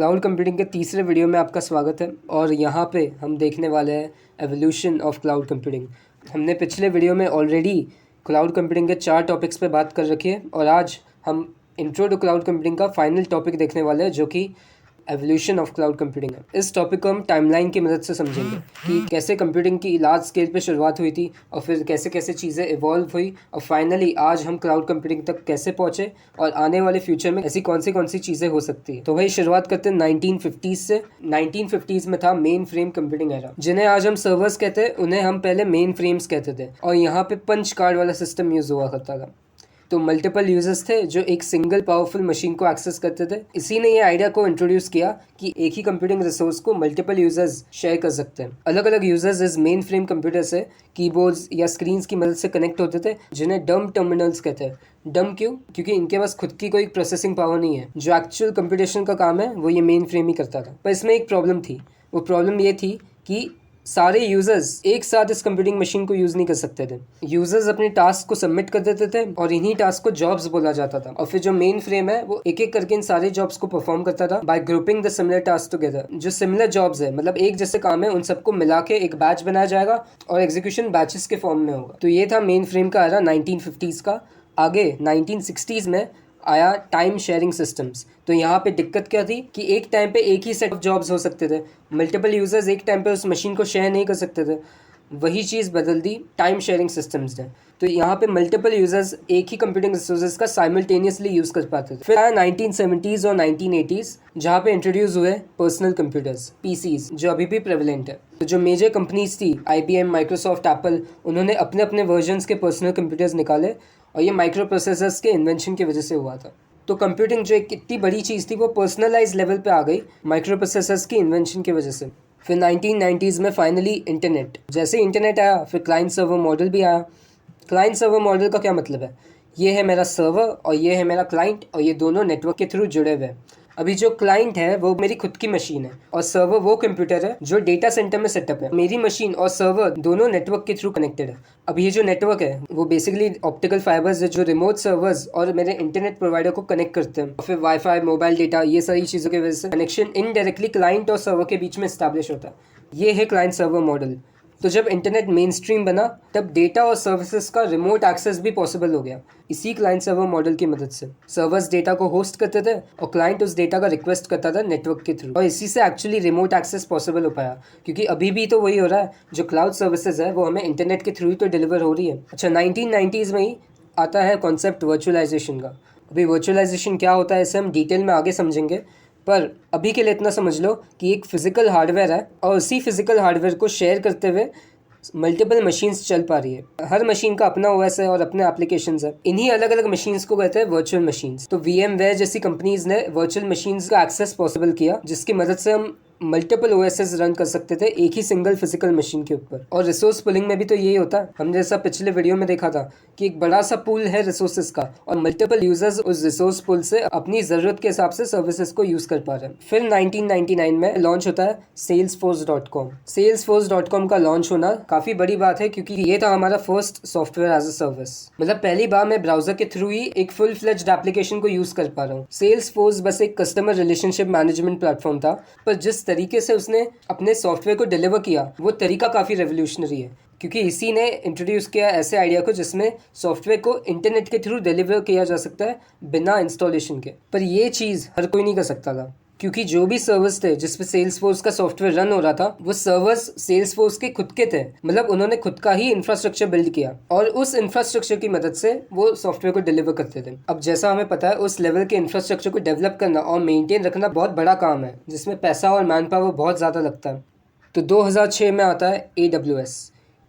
Cloud computing के तीसरे video में आपका स्वागत है और यहाँ पे हम देखने वाले हैं एवोल्यूशन ऑफ क्लाउड कंप्यूटिंग। हमने पिछले वीडियो में ऑलरेडी क्लाउड कंप्यूटिंग के 4 टॉपिक्स पे बात कर रखी है और आज हम इंट्रो टू क्लाउड कंप्यूटिंग का फाइनल टॉपिक देखने वाले हैं जो कि एवोल्यूशन ऑफ क्लाउड कंप्यूटिंग है। इस टॉपिक को हम टाइमलाइन की मदद से समझेंगे कि कैसे कंप्यूटिंग की लार्ज स्केल पे शुरुआत हुई थी और फिर कैसे कैसे चीज़ें इवॉल्व हुई और फाइनली आज हम क्लाउड कंप्यूटिंग तक कैसे पहुँचे और आने वाले फ्यूचर में ऐसी कौन सी चीज़ें हो सकती है। तो भाई शुरुआत करते हैं 1950s से। 1950s में था मेन फ्रेम कंप्यूटिंग एरा, जिन्हें आज हम सर्वर्स कहते हैं, उन्हें हम पहले मेन फ्रेम्स कहते थे और यहाँ पे पंच कार्ड वाला सिस्टम यूज़ हुआ करता था। तो मल्टीपल यूजर्स थे जो एक सिंगल पावरफुल मशीन को एक्सेस करते थे। इसी ने ये आइडिया को इंट्रोड्यूस किया कि एक ही कंप्यूटिंग रिसोर्स को मल्टीपल यूजर्स शेयर कर सकते हैं। अलग अलग यूजर्स इस मेन फ्रेम कंप्यूटर से कीबोर्ड्स या स्क्रीन्स की मदद से कनेक्ट होते थे, जिन्हें डम टर्मिनल्स कहते हैं। डम क्यों? क्योंकि इनके पास खुद की कोई प्रोसेसिंग पावर नहीं है। जो एक्चुअल कंप्यूटेशन का काम है वो ये मेन फ्रेम ही करता था। पर इसमें एक प्रॉब्लम थी। वो प्रॉब्लम ये थी कि सारे यूजर्स एक साथ इस कंप्यूटिंग मशीन को यूज नहीं कर सकते थे। यूजर्स अपने टास्क को सबमिट कर देते थे और इन्हीं टास्क को जॉब्स बोला जाता था और फिर जो मेन फ्रेम है वो एक एक करके इन सारे जॉब्स को परफॉर्म करता था bye grouping the similar task together. जो सिमिलर जॉब्स है मतलब एक जैसे काम है, उन सबको मिला के एक बैच बनाया जाएगा और एग्जीक्यूशन बैचेस के फॉर्म में होगा। तो ये था मेन फ्रेम का एरा 1950s का। आगे 1960s में आया टाइम शेयरिंग सिस्टम्स। तो यहाँ पे दिक्कत क्या थी कि एक टाइम पे एक ही सेट ऑफ जॉब्स हो सकते थे, मल्टीपल यूजर्स एक टाइम पे उस मशीन को शेयर नहीं कर सकते थे। वही चीज़ बदल दी टाइम शेयरिंग सिस्टम्स ने। तो यहाँ पे मल्टीपल यूजर्स एक ही कंप्यूटिंग रिसोर्सेज का साइमल्टेनियसली यूज़ कर पाते थे। फिर आया 1970s और 1980s, जहाँ पे इंट्रोड्यूस हुए पर्सनल कंप्यूटर्स, पीसीज, जो अभी भी प्रेवलेंट है। तो जो मेजर कंपनीज थी IBM, माइक्रोसॉफ्ट, एप्पल, उन्होंने अपने अपने वर्जन्स के पर्सनल कंप्यूटर्स निकाले और ये माइक्रो प्रोसेसर्स के इन्वेंशन की वजह से हुआ था। तो कंप्यूटिंग जो एक इतनी बड़ी चीज़ थी वो पर्सनलाइज लेवल पे आ गई माइक्रो प्रोसेसर्स की इन्वेंशन की वजह से। फिर 1990s में फाइनली इंटरनेट। जैसे इंटरनेट आया फिर क्लाइंट सर्वर मॉडल भी आया। क्लाइंट सर्वर मॉडल का क्या मतलब है? ये है मेरा सर्वर और ये है मेरा क्लाइंट और ये दोनों नेटवर्क के थ्रू जुड़े हुए हैं। अभी जो क्लाइंट है वो मेरी खुद की मशीन है और सर्वर वो कंप्यूटर है जो डेटा सेंटर में सेटअप है। मेरी मशीन और सर्वर दोनों नेटवर्क के थ्रू कनेक्टेड है। अब ये जो नेटवर्क है वो बेसिकली ऑप्टिकल फाइबर्स है जो रिमोट सर्वर्स और मेरे इंटरनेट प्रोवाइडर को कनेक्ट करते हैं। और फिर वाईफाई, मोबाइल डेटा, ये सारी चीज़ों की वजह से कनेक्शन इनडायरेक्टली क्लाइंट और सर्वर के बीच में स्टैब्लिश होता है। ये है क्लाइंट सर्वर मॉडल। तो जब इंटरनेट मेन स्ट्रीम बना तब डेटा और सर्विसेज का रिमोट एक्सेस भी पॉसिबल हो गया इसी क्लाइंट सर्वर मॉडल की मदद से। सर्वर्स डेटा को होस्ट करते थे और क्लाइंट उस डेटा का रिक्वेस्ट करता था नेटवर्क के थ्रू और इसी से एक्चुअली रिमोट एक्सेस पॉसिबल हो पाया। क्योंकि अभी भी तो वही हो रहा है, जो क्लाउड सर्विसेज है वो हमें इंटरनेट के थ्रू ही तो डिलीवर हो रही है। अच्छा, 1990s में ही आता है कॉन्सेप्ट वर्चुअलाइजेशन का। अभी वर्चुअलाइजेशन क्या होता है इसे हम डिटेल में आगे समझेंगे, पर अभी के लिए इतना समझ लो कि एक फिजिकल हार्डवेयर है और उसी फिजिकल हार्डवेयर को शेयर करते हुए मल्टीपल मशीन्स चल पा रही है। हर मशीन का अपना OS है और अपने एप्लीकेशंस है। इन्हीं अलग अलग मशीन्स को कहते हैं वर्चुअल मशीन्स। तो VMware जैसी कंपनीज ने वर्चुअल मशीन्स का एक्सेस पॉसिबल किया, जिसकी मदद से हम मल्टीपल OSs रन कर सकते थे एक ही सिंगल फिजिकल मशीन के ऊपर। और रिसोर्स पुलिंग में भी तो यही होता है। हमने जैसा पिछले वीडियो में देखा था कि एक बड़ा सा पूल है रिसोर्सेज का और मल्टीपल यूजर्स उस रिसोर्स पूल से अपनी जरूरत के हिसाब से सर्विसेज को यूज कर पा रहे हैं। फिर 1999 में लॉन्च होता है Salesforce.com। Salesforce.com का लॉन्च होना काफी बड़ी बात है क्योंकि ये था हमारा first software as a service. मतलब पहली बार मैं ब्राउजर के थ्रू ही एक फुल फ्लेज्ड एप्लीकेशन को यूज कर पा रहा हूँ। Salesforce बस एक कस्टमर रिलेशनशिप मैनेजमेंट प्लेटफॉर्म था, पर जिस तरीके से उसने अपने सॉफ्टवेयर को डिलीवर किया वो तरीका काफ़ी रेवोल्यूशनरी है। क्योंकि इसी ने इंट्रोड्यूस किया ऐसे आइडिया को जिसमें सॉफ्टवेयर को इंटरनेट के थ्रू डिलीवर किया जा सकता है बिना इंस्टॉलेशन के। पर ये चीज़ हर कोई नहीं कर सकता था, क्योंकि जो भी सर्वर्स थे जिस पे सेल्सफोर्स का सॉफ्टवेयर रन हो रहा था वो सर्वर्स सेल्सफोर्स के खुद के थे। मतलब उन्होंने खुद का ही इंफ्रास्ट्रक्चर बिल्ड किया और उस इंफ्रास्ट्रक्चर की मदद से वो सॉफ्टवेयर को डिलीवर करते थे। अब जैसा हमें पता है उस लेवल के इंफ्रास्ट्रक्चर को डेवलप करना और मेंटेन रखना बहुत बड़ा काम है, जिसमें पैसा और मैन पावर बहुत ज़्यादा लगता है। तो 2006 में आता है AWS।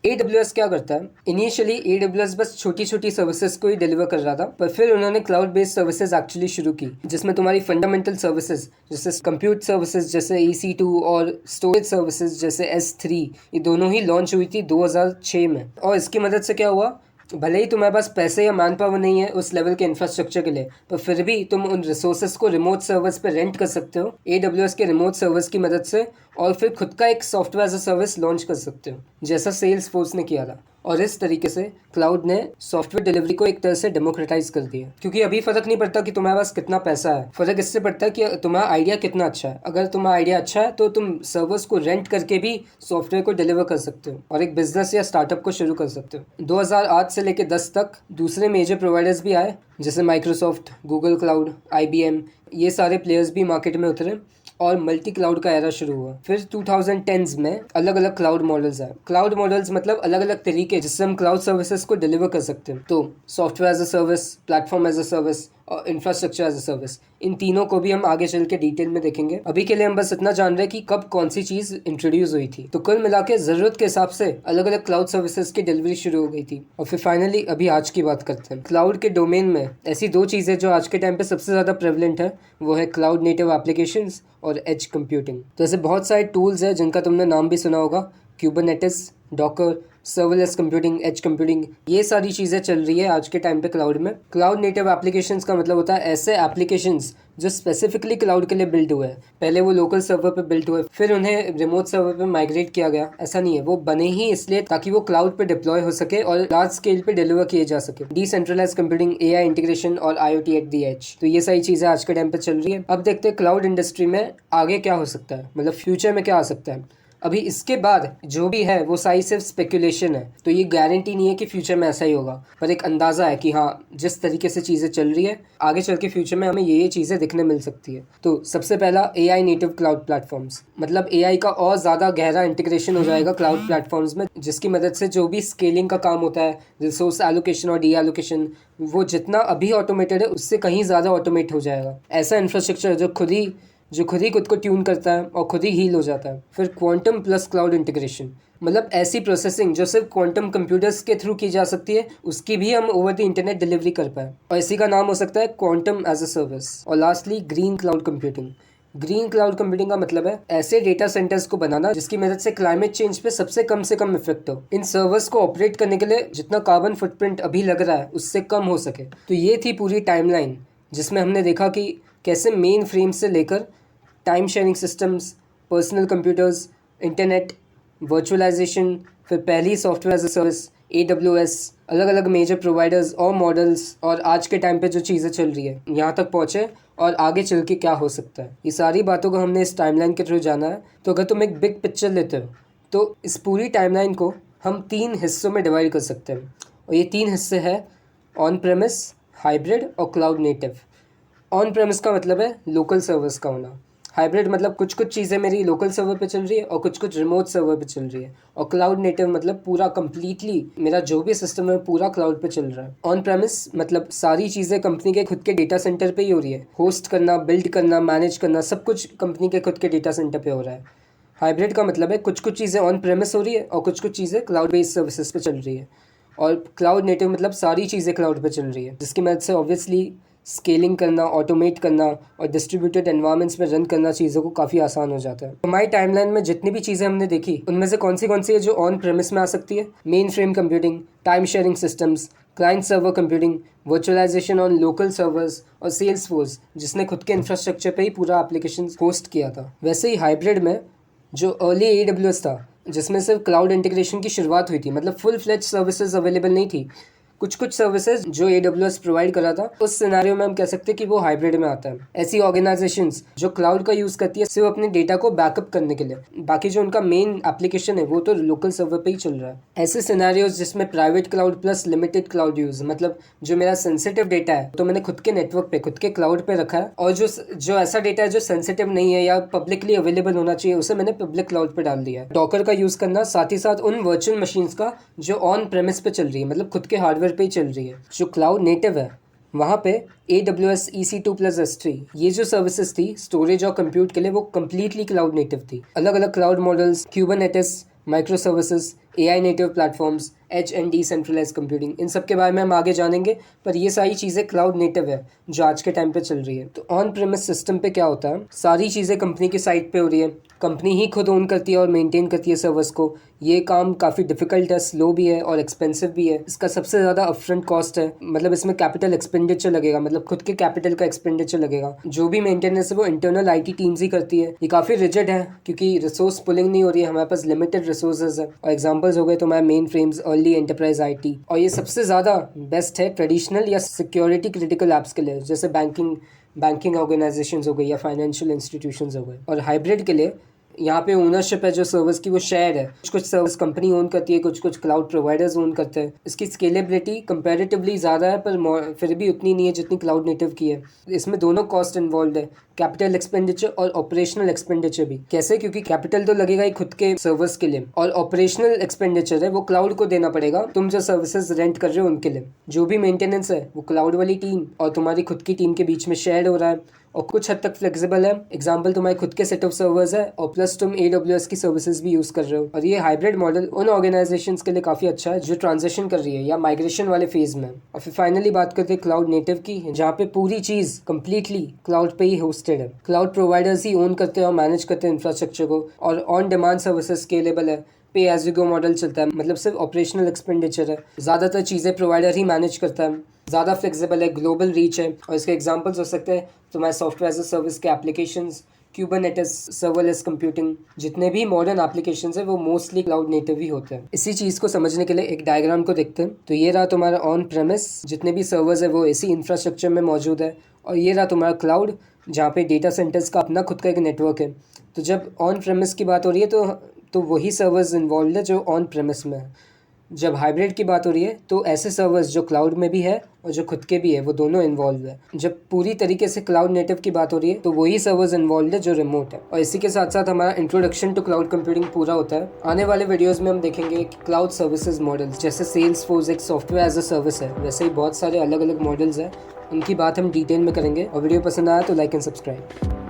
AWS क्या करता है? इनिशियली AWS बस छोटी छोटी सर्विसेज को ही डिलीवर कर रहा था, पर फिर उन्होंने क्लाउड बेस्ड सर्विसेज एक्चुअली शुरू की, जिसमें तुम्हारी फंडामेंटल सर्विसेज जैसे कंप्यूट सर्विसेज जैसे EC2 और स्टोरेज सर्विसेज जैसे S3, ये दोनों ही लॉन्च हुई थी 2006 में। और इसकी मदद से क्या हुआ, भले ही तुम्हारे पास पैसे या मैन पावर नहीं है उस लेवल के इंफ्रास्ट्रक्चर के लिए, पर फिर भी तुम उन रिसोर्सेज को रिमोट सर्वर्स पे रेंट कर सकते हो AWS के रिमोट सर्वर्स की मदद से, और फिर खुद का एक software as a service launch कर सकते हो, जैसा सेल्सफोर्स ने किया था। और इस तरीके से क्लाउड ने सॉफ्टवेयर डिलीवरी को एक तरह से डेमोक्रेटाइज कर दिया, क्योंकि अभी फर्क नहीं पड़ता कि तुम्हारे पास कितना पैसा है, फर्क इससे पड़ता है कि तुम्हारा आइडिया कितना अच्छा है। अगर तुम्हारा आइडिया अच्छा है तो तुम सर्वर्स को रेंट करके भी सॉफ्टवेयर को डिलीवर कर सकते हो और एक बिजनेस या स्टार्टअप को शुरू कर सकते हो। 2008 से लेकर 10 तक दूसरे मेजर प्रोवाइडर्स भी आए, जैसे माइक्रोसॉफ्ट, गूगल क्लाउड, IBM, ये सारे प्लेयर्स भी मार्केट में उतरे और मल्टी क्लाउड का एरा शुरू हुआ। फिर 2010s में अलग अलग क्लाउड मॉडल्स आए। क्लाउड मॉडल्स मतलब अलग अलग तरीके जिससे हम क्लाउड सर्विसेज को डिलीवर कर सकते हैं। तो software as a service, platform as a service और इंफ्रास्ट्रक्चर एज अ सर्विस, इन तीनों को भी हम आगे चल के डिटेल में देखेंगे। अभी के लिए हम बस इतना जान रहे हैं कि कब कौन सी चीज इंट्रोड्यूस हुई थी। तो कुल मिला के जरूरत के हिसाब से अलग अलग क्लाउड सर्विसेज की डिलीवरी शुरू हो गई थी। और फिर फाइनली अभी आज की बात करते हैं। क्लाउड के डोमेन में ऐसी दो चीजें जो आज के टाइम पे सबसे ज्यादा प्रेवलेंट है, वो है क्लाउड नेटिव एप्लीकेशंस और एज कंप्यूटिंग। तो ऐसे बहुत सारे टूल्स हैं जिनका तुमने नाम भी सुना होगा, Kubernetes, Docker, serverless computing, edge computing, ये सारी चीज़ें चल रही है आज के टाइम पे क्लाउड में। क्लाउड नेटिव एप्लीकेशंस का मतलब होता है ऐसे एप्लीकेशंस जो स्पेसिफिकली क्लाउड के लिए बिल्ड हुए हैं। पहले वो लोकल सर्वर पे बिल्ड हुए, फिर उन्हें रिमोट सर्वर पे माइग्रेट किया गया। ऐसा नहीं है, वो बने ही इसलिए ताकि वो क्लाउड पे डिप्लॉय हो सके और लार्ज स्केल पे डिलीवर किए जा सके। डिसेंट्रलाइज कंप्यूटिंग, AI इंटीग्रेशन और IoT एट दी एज, तो ये सारी चीज़ें आज के टाइम पे चल रही है। अब देखते हैं क्लाउड इंडस्ट्री में आगे क्या हो सकता है, मतलब फ्यूचर में क्या आ सकता है। अभी इसके बाद जो भी है वो सारी सिर्फ स्पेकुलेशन है, तो ये गारंटी नहीं है कि फ्यूचर में ऐसा ही होगा, पर एक अंदाज़ा है कि हाँ, जिस तरीके से चीज़ें चल रही है आगे चल के फ्यूचर में हमें ये चीज़ें दिखने मिल सकती है। तो सबसे पहला AI नेटिव क्लाउड प्लेटफॉर्म्स, मतलब AI का और ज़्यादा गहरा इंटीग्रेशन हो जाएगा क्लाउड प्लेटफॉर्म्स में, जिसकी मदद से जो भी स्केलिंग का काम होता है, रिसोर्स एलोकेशन और डी एलोकेशन, वो जितना अभी ऑटोमेटेड है उससे कहीं ज़्यादा ऑटोमेट हो जाएगा। ऐसा इंफ्रास्ट्रक्चर जो खुद ही खुद को ट्यून करता है और खुद ही हील हो जाता है। फिर क्वांटम प्लस क्लाउड इंटीग्रेशन, मतलब ऐसी प्रोसेसिंग जो सिर्फ क्वांटम कंप्यूटर्स के थ्रू की जा सकती है, उसकी भी हम ओवर द इंटरनेट डिलीवरी कर पाए, और इसी का नाम हो सकता है क्वांटम एज अ सर्विस। और lastly green cloud computing. Green cloud computing का मतलब है ऐसे डेटा सेंटर्स को बनाना जिसकी मदद से क्लाइमेट चेंज पे सबसे कम से कम इफेक्ट हो। इन सर्वर्स को ऑपरेट करने के लिए जितना कार्बन फुटप्रिंट अभी लग रहा है उससे कम हो सके। तो ये थी पूरी टाइमलाइन जिसमें हमने देखा कि कैसे मेन फ्रेम से लेकर time sharing systems, personal computers, internet, virtualisation, फिर पहली software as a service, AWS, अलग अलग मेजर प्रोवाइडर्स और मॉडल्स, और आज के टाइम पे जो चीज़ें चल रही है यहाँ तक पहुँचे और आगे चल के क्या हो सकता है, ये सारी बातों को हमने इस टाइमलाइन के थ्रू जाना है। तो अगर तुम एक बिग पिक्चर लेते हो तो इस पूरी टाइमलाइन को हम 3 हिस्सों में डिवाइड कर सकते हैं, और ये 3 हिस्से हैं ऑन प्रेमिस, हाइब्रिड और क्लाउड नेटिव। ऑन प्रेमिस का मतलब है लोकल सर्वर्स का होना, हाइब्रिड मतलब कुछ कुछ चीज़ें मेरी लोकल सर्वर पे चल रही है और कुछ कुछ रिमोट सर्वर पे चल रही है, और क्लाउड नेटिव मतलब पूरा कंप्लीटली मेरा जो भी सिस्टम है पूरा क्लाउड पे चल रहा है। ऑन प्रेमिस मतलब सारी चीज़ें कंपनी के खुद के डेटा सेंटर पे ही हो रही है, होस्ट करना, बिल्ड करना, मैनेज करना, सब कुछ कंपनी के खुद के डेटा सेंटर पे हो रहा है। हाइब्रिड का मतलब है कुछ कुछ चीज़ें ऑन प्रेमिस हो रही है और कुछ कुछ चीज़ें क्लाउड बेस्ड सर्विसेज पे चल रही है। और क्लाउड नेटिव मतलब सारी चीज़ें क्लाउड पे चल रही है, जिसकी मदद से ऑब्वियसली स्केलिंग करना, ऑटोमेट करना और डिस्ट्रीब्यूटेड एनवायरनमेंट्स में रन करना चीज़ों को काफ़ी आसान हो जाता है। तो हमारी टाइमलाइन में जितनी भी चीज़ें हमने देखी उनमें से कौन सी है जो ऑन प्रेमिस में आ सकती है? Mainframe computing, time sharing systems, client server computing, virtualisation on local servers और सेल्सफोर्स जिसने खुद के इंफ्रास्ट्रक्चर पे ही पूरा एप्लीकेशन होस्ट किया था। वैसे ही हाइब्रिड में जो अर्ली AWS था, जिसमें सिर्फ क्लाउड इंटीग्रेशन की शुरुआत हुई थी, मतलब फुल फ्लेज सर्विसेज अवेलेबल नहीं थी, कुछ कुछ सर्विसेज जो AWS प्रोवाइड करा था, उस सिनेरियो में हम कह सकते हैं कि वो हाइब्रिड में आता है। ऐसी ऑर्गेनाइजेशंस जो क्लाउड का यूज़ करती है सिर्फ अपने डेटा को बैकअप करने के लिए, बाकी जो उनका मेन एप्लीकेशन है वो तो लोकल सर्वर पे ही चल रहा है। ऐसे सिनेरियोज जिसमें private cloud plus limited cloud use, मतलब जो मेरा सेंसिटिव डेटा है तो मैंने खुद के नेटवर्क पे, खुद के क्लाउड पे रखा है, और जो ऐसा डेटा है जो सेंसिटिव नहीं है या पब्लिकली अवेलेबल होना चाहिए उसे मैंने पब्लिक क्लाउड पे डाल दिया है। डॉकर का यूज़ करना, साथ ही साथ उन वर्चुअल मशीन्स का जो ऑन प्रेमिस पे चल रही है, मतलब खुद के हार्डवेयर पे ही चल रही है। जो क्लाउड नेटिव है वहाँ पे AWS EC2 प्लस S3, ये जो सर्विसेज थी स्टोरेज और कंप्यूट के लिए, वो कम्प्लीटली क्लाउड नेटिव थी। अलग अलग cloud models, Kubernetes, micro services, AI native platforms, edge and decentralize computing, इन सब के बारे में हम आगे जानेंगे, पर ये सारी चीज़ें क्लाउड नेटिव है जो आज के टाइम पे चल रही है। तो ऑन प्रेमिस सिस्टम पे क्या होता है, सारी चीज़ें कंपनी की साइट पे हो रही है, कंपनी ही खुद ओन करती है और मेंटेन करती है सर्वर्स को। ये काम काफ़ी डिफिकल्ट है, स्लो भी है और एक्सपेंसिव भी है। इसका सबसे ज़्यादा अपफ्रंट कॉस्ट है, मतलब इसमें कैपिटल एक्सपेंडिचर लगेगा, मतलब खुद के कैपिटल का एक्सपेंडिचर लगेगा। जो भी मेंटेनेंस है वो इंटरनल IT टीम्स ही करती है। ये काफ़ी रिजिड है क्योंकि रिसोर्स पुलिंग नहीं हो रही है, हमारे पास लिमिटेड रिसोर्सेज है। और एग्जाम्पल्स हो गए तो हमारे main frames, early enterprise IT। और ये सबसे ज़्यादा बेस्ट है ट्रेडिशनल या सिक्योरिटी क्रिटिकल ऐप्स के लिए, जैसे बैंकिंग ऑर्गेनाइजेशंस हो गई या फाइनेंशियल इंस्टीट्यूशंस हो गए। और हाइब्रिड के लिए यहाँ पे ओनरशिप है जो सर्विस की वो शेयर है। कुछ सर्विस कंपनी ओन करती है, कुछ क्लाउड प्रोवाइडर्स ओन करते हैं। इसकी स्केलेबिलिटी कंपैरेटिवली ज़्यादा है पर फिर भी उतनी नहीं है जितनी क्लाउड नेटिव की है। इसमें दोनों कॉस्ट इन्वॉल्व है, कैपिटल एक्सपेंडिचर और ऑपरेशनल एक्सपेंडिचर भी। कैसे? क्योंकि कैपिटल तो लगेगा ही खुद के सर्विस के लिए, और ऑपरेशनल एक्सपेंडिचर है वो क्लाउड को देना पड़ेगा तुम जो सर्विसेज रेंट कर रहे हो उनके लिए। जो भी मेंटेनेंस है वो क्लाउड वाली टीम और तुम्हारी खुद की टीम के बीच में शेयर हो रहा है और कुछ हद तक फ्लेक्सिबल है। एग्जाम्पल तुम्हारे खुद के सेट ऑफ सर्वर्स है और प्लस तुम AWS की सर्विसेज भी यूज कर रहे हो। और ये हाइब्रिड मॉडल उन ऑर्गेनाइजेशंस के लिए काफी अच्छा है जो ट्रांजिशन कर रही है या माइग्रेशन वाले फेज में। और फिर फाइनली बात करते हैं क्लाउड नेटिव की, जहाँ पे पूरी चीज कंप्लीटली क्लाउड पे ही होस्टेड है। क्लाउड प्रोवाइडर्स ही ओन करते हैं और मैनेज करते हैं इंफ्रास्ट्रक्चर को, और ऑन डिमांड सर्विसेज स्केलेबल है, पे एज यू गो मॉडल चलता है, मतलब सिर्फ ऑपरेशनल एक्सपेंडिचर है। ज़्यादातर चीज़ें प्रोवाइडर ही मैनेज करता है, ज़्यादा फ्लेक्सिबल है, ग्लोबल रीच है। और इसके एग्जांपल्स हो सकते हैं तुम्हारे सॉफ्टवेयर एज अ सर्विस के एप्लीकेशंस, क्यूबरनेटिस, सर्वरलेस कंप्यूटिंग, जितने भी मॉडर्न एप्लीकेशंस हैं वो मोस्टली क्लाउड नेटिव ही होते हैं। इसी चीज़ को समझने के लिए एक डायग्राम को देखते हैं। तो ये रहा तुम्हारा ऑन प्रेमिस, जितने भी सर्वर्स है वो इसी इंफ्रास्ट्रक्चर में मौजूद है, और ये रहा तुम्हारा क्लाउड जहाँ पे डेटा सेंटर्स का अपना खुद का एक नेटवर्क है। तो जब ऑन प्रेमिस की बात हो रही है तो वही सर्वर्स इन्वॉल्व है जो ऑन प्रेमिस में है। जब हाइब्रिड की बात हो रही है तो ऐसे सर्वर्स जो क्लाउड में भी है और जो खुद के भी है वो दोनों इन्वॉल्व है। जब पूरी तरीके से क्लाउड नेटिव की बात हो रही है तो वही सर्वर्स इन्वॉल्व है जो रिमोट है। और इसी के साथ साथ हमारा इंट्रोडक्शन टू क्लाउड कंप्यूटिंग पूरा होता है। आने वाले वीडियोस में हम देखेंगे कि क्लाउड सर्विसेज मॉडल्स, जैसे सेल्सफोर्स एक सॉफ्टवेयर एज अ सर्विस है, वैसे ही बहुत सारे अलग अलग मॉडल्स हैं, उनकी बात हम डिटेल में करेंगे। और वीडियो पसंद आया तो लाइक एंड सब्सक्राइब।